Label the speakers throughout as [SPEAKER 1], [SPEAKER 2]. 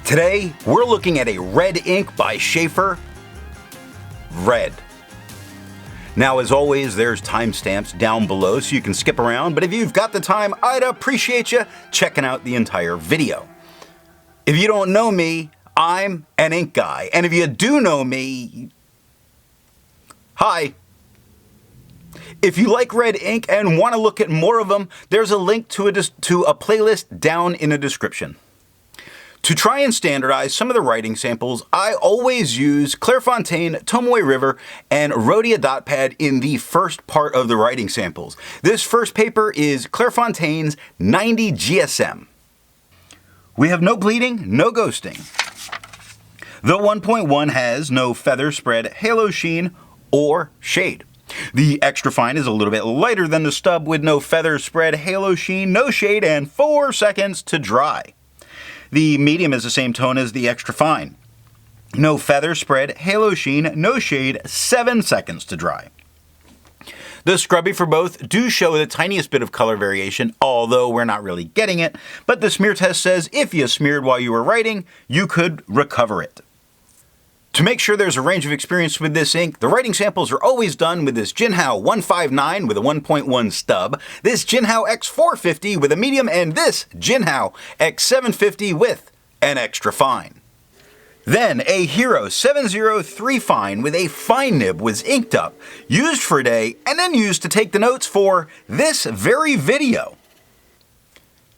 [SPEAKER 1] Today, we're looking at a red ink by Sheaffer Red. Now, as always, there's timestamps down below so you can skip around, but if you've got the time, I'd appreciate you checking out the entire video. If you don't know me, I'm an ink guy, and if you do know me, hi. If you like red ink and want to look at more of them, there's a link to a playlist down in the description. To try and standardize some of the writing samples, I always use Clairfontain, Tomoe River, and Rhodia dot pad in the first part of the writing samples. This first paper is Clairfontaine's 90 GSM. We have no bleeding, no ghosting. The 1.1 has no feather spread, halo sheen, or shade. The extra fine is a little bit lighter than the stub with no feather spread, halo sheen, no shade, and 4 seconds to dry. The medium is the same tone as the extra fine. No feather spread, halo sheen, no shade, 7 seconds to dry. The scrubby for both do show the tiniest bit of color variation, although we're not really getting it, but the smear test says if you smeared while you were writing, you could recover it. To make sure there's a range of experience with this ink, the writing samples are always done with this Jinhao 159 with a 1.1 stub, this Jinhao X450 with a medium, and this Jinhao X750 with an extra fine. Then a Hero 703 fine with a fine nib was inked up, used for a day, and then used to take the notes for this very video.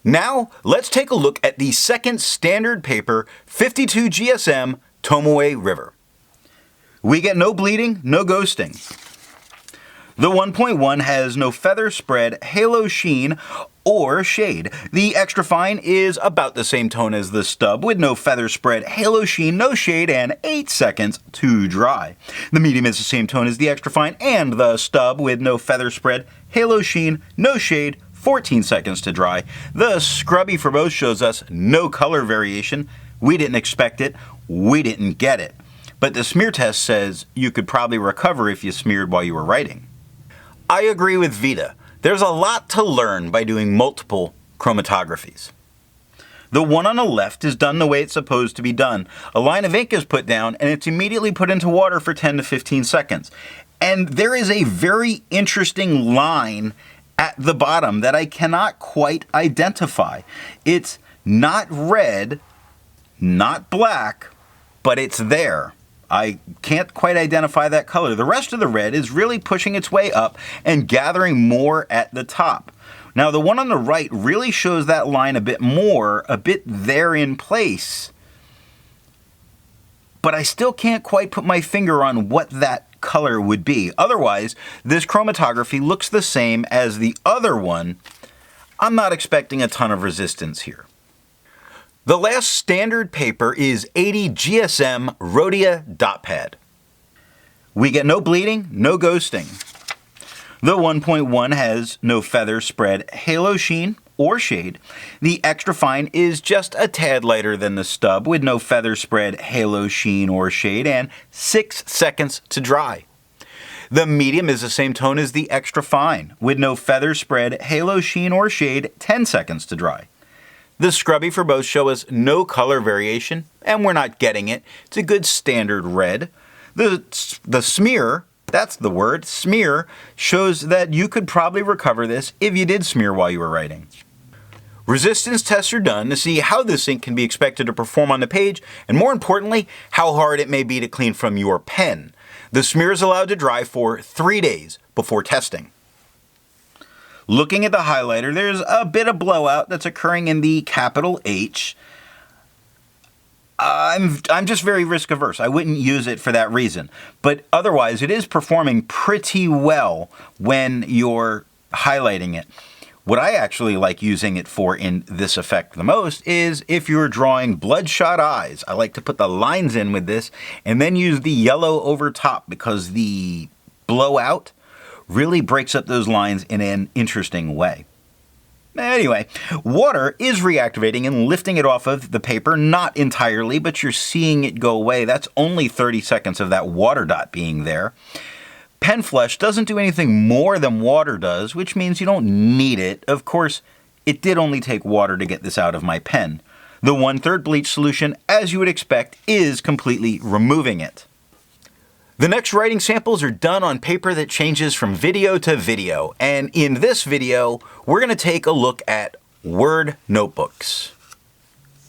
[SPEAKER 1] Now, let's take a look at the second standard paper, 52 GSM, Tomoe River. We get no bleeding, no ghosting. The 1.1 has no feather spread, halo sheen, or shade. The extra fine is about the same tone as the stub with no feather spread, halo sheen, no shade, and 8 seconds to dry. The medium is the same tone as the extra fine and the stub with no feather spread, halo sheen, no shade, 14 seconds to dry. The scrubby for both shows us no color variation. We didn't expect it. We didn't get it. But the smear test says you could probably recover if you smeared while you were writing. I agree with Vita. There's a lot to learn by doing multiple chromatographies. The one on the left is done the way it's supposed to be done. A line of ink is put down and it's immediately put into water for 10 to 15 seconds. And there is a very interesting line at the bottom that I cannot quite identify. It's not red, not black, but it's there. I can't quite identify that color. The rest of the red is really pushing its way up and gathering more at the top. Now the one on the right really shows that line a bit more, a bit there in place. But I still can't quite put my finger on what that color would be. Otherwise, this chromatography looks the same as the other one. I'm not expecting a ton of resistance here. The last standard paper is 80 GSM Rhodia dot pad. We get no bleeding, no ghosting. The 1.1 has no feather spread, halo sheen, or shade. The extra fine is just a tad lighter than the stub with no feather spread, halo sheen, or shade, and 6 seconds to dry. The medium is the same tone as the extra fine with no feather spread, halo sheen, or shade, 10 seconds to dry. The scrubby for both show us no color variation, and we're not getting it. It's a good standard red. The smear, that's the word, smear, shows that you could probably recover this if you did smear while you were writing. Resistance tests are done to see how this ink can be expected to perform on the page, and more importantly, how hard it may be to clean from your pen. The smear is allowed to dry for 3 days before testing. Looking at the highlighter, there's a bit of blowout that's occurring in the capital H. I'm just very risk averse. I wouldn't use it for that reason. But otherwise, it is performing pretty well when you're highlighting it. What I actually like using it for in this effect the most is if you're drawing bloodshot eyes. I like to put the lines in with this and then use the yellow over top because the blowout really breaks up those lines in an interesting way. Anyway, water is reactivating and lifting it off of the paper, not entirely, but you're seeing it go away. That's only 30 seconds of that water dot being there. Pen flesh doesn't do anything more than water does, which means you don't need it. Of course, it did only take water to get this out of my pen. The 1/3 bleach solution, as you would expect, is completely removing it. The next writing samples are done on paper that changes from video to video, and in this video, we're going to take a look at Word notebooks.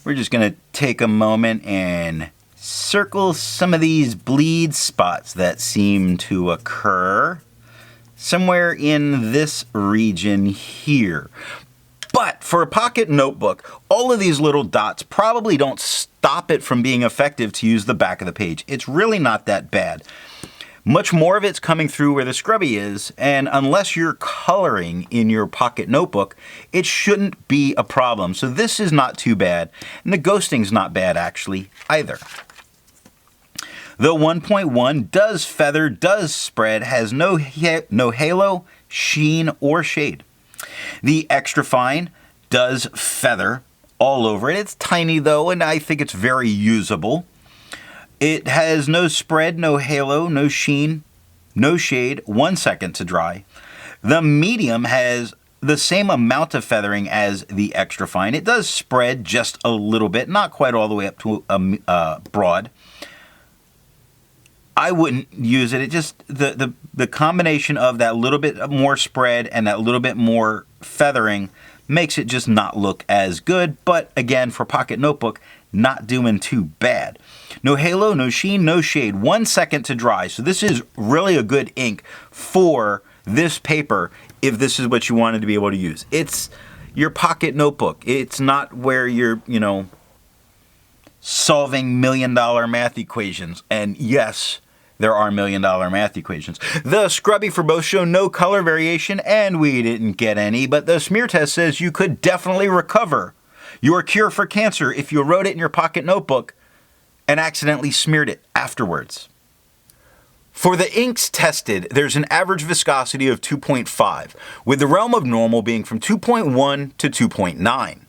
[SPEAKER 1] We're just going to take a moment and circle some of these bleed spots that seem to occur somewhere in this region here. But for a pocket notebook, all of these little dots probably don't stop it from being effective to use the back of the page. It's really not that bad. Much more of it's coming through where the scrubby is, and unless you're coloring in your pocket notebook, it shouldn't be a problem. So this is not too bad, and the ghosting's not bad actually either. The 1.1 does feather, does spread, has no halo, sheen, or shade. The extra fine does feather all over it. It's tiny though, and I think it's very usable. It has no spread, no halo, no sheen, no shade, 1 second to dry. The medium has the same amount of feathering as the extra fine. It does spread just a little bit, not quite all the way up to broad. I wouldn't use it. It just, the combination of that little bit more spread and that little bit more feathering makes it just not look as good. But again, for pocket notebook, not doing too bad. No halo, no sheen, no shade, 1 second to dry. So this is really a good ink for this paper if this is what you wanted to be able to use. It's your pocket notebook. It's not where you're, solving $1 million math equations. And yes, there are $1 million math equations. The scrubby for both show no color variation, and we didn't get any, but the smear test says you could definitely recover your cure for cancer if you wrote it in your pocket notebook and accidentally smeared it afterwards. For the inks tested, there's an average viscosity of 2.5, with the realm of normal being from 2.1 to 2.9.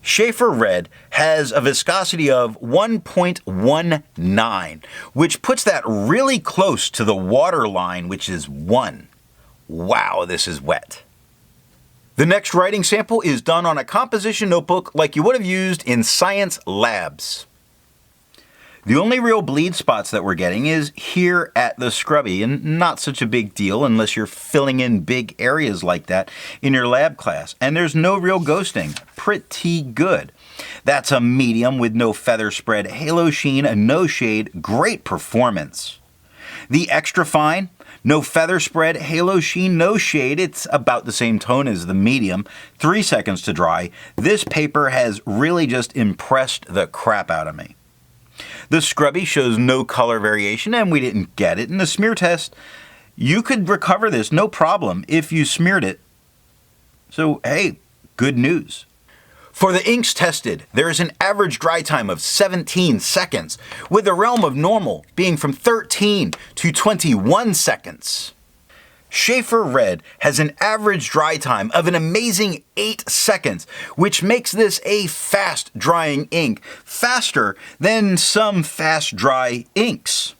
[SPEAKER 1] Sheaffer Red has a viscosity of 1.19, which puts that really close to the water line, which is 1. Wow, this is wet. The next writing sample is done on a composition notebook like you would have used in science labs. The only real bleed spots that we're getting is here at the scrubby, and not such a big deal unless you're filling in big areas like that in your lab class. And there's no real ghosting. Pretty good. That's a medium with no feather spread, halo sheen, and no shade. Great performance. The extra fine, no feather spread, halo sheen, no shade. It's about the same tone as the medium. 3 seconds to dry. This paper has really just impressed the crap out of me. The scrubby shows no color variation, and we didn't get it. In the smear test, you could recover this no problem if you smeared it. So, hey, good news. For the inks tested, there is an average dry time of 17 seconds, with the realm of normal being from 13 to 21 seconds. Sheaffer Red has an average dry time of an amazing 8 seconds, which makes this a fast drying ink, faster than some fast dry inks.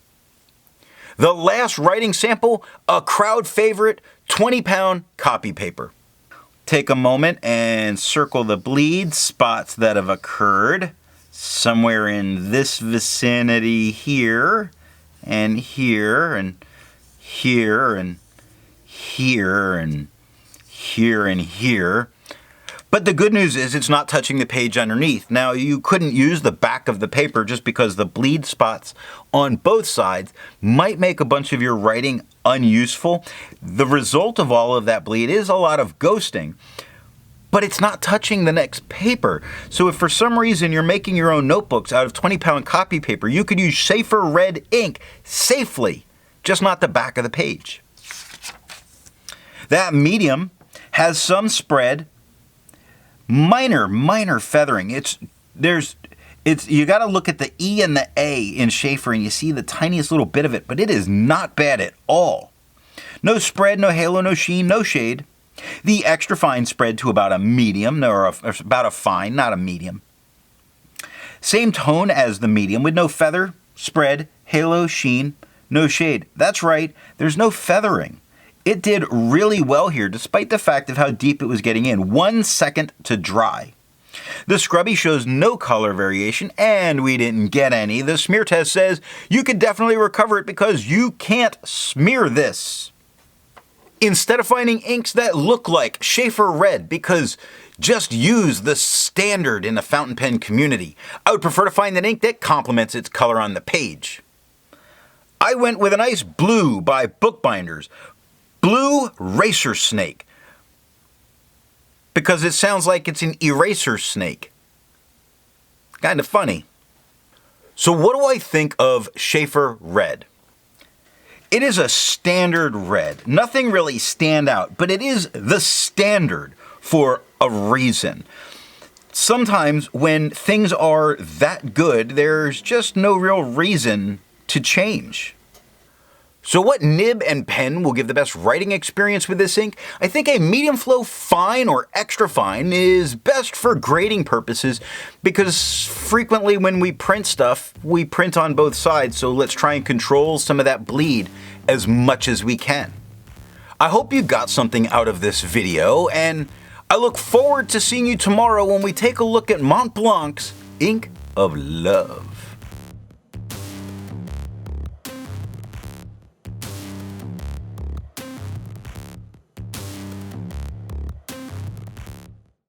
[SPEAKER 1] The last writing sample, a crowd favorite, 20-pound copy paper. Take a moment and circle the bleed spots that have occurred somewhere in this vicinity here, and here, and here, and here, and here, and here. But the good news is it's not touching the page underneath. Now, you couldn't use the back of the paper just because the bleed spots on both sides might make a bunch of your writing unuseful. The result of all of that bleed is a lot of ghosting, but it's not touching the next paper. So if for some reason you're making your own notebooks out of 20-pound copy paper, you could use Sheaffer Red ink safely, just not the back of the page. That medium has some spread, minor feathering. You got to look at the E and the A in Sheaffer, and you see the tiniest little bit of it, but it is not bad at all. No spread, no halo, no sheen, no shade. The extra fine spread to about a medium, or about a fine, not a medium. Same tone as the medium with no feather, spread, halo, sheen, no shade. That's right, there's no feathering. It did really well here, despite the fact of how deep it was getting in. 1 second to dry. The scrubby shows no color variation, and we didn't get any. The smear test says you could definitely recover it because you can't smear this. Instead of finding inks that look like Sheaffer Red, because just use the standard in the fountain pen community, I would prefer to find an ink that complements its color on the page. I went with a nice blue by Bookbingers, Blue Racer Snake, because it sounds like it's an eraser snake. Kind of funny. So what do I think of Sheaffer Red? It is a standard red. Nothing really stand out, but it is the standard for a reason. Sometimes when things are that good, there's just no real reason to change. So what nib and pen will give the best writing experience with this ink? I think a medium flow fine or extra fine is best for grading purposes because frequently when we print stuff, we print on both sides, so let's try and control some of that bleed as much as we can. I hope you got something out of this video, and I look forward to seeing you tomorrow when we take a look at Mont Blanc's Ink of Love.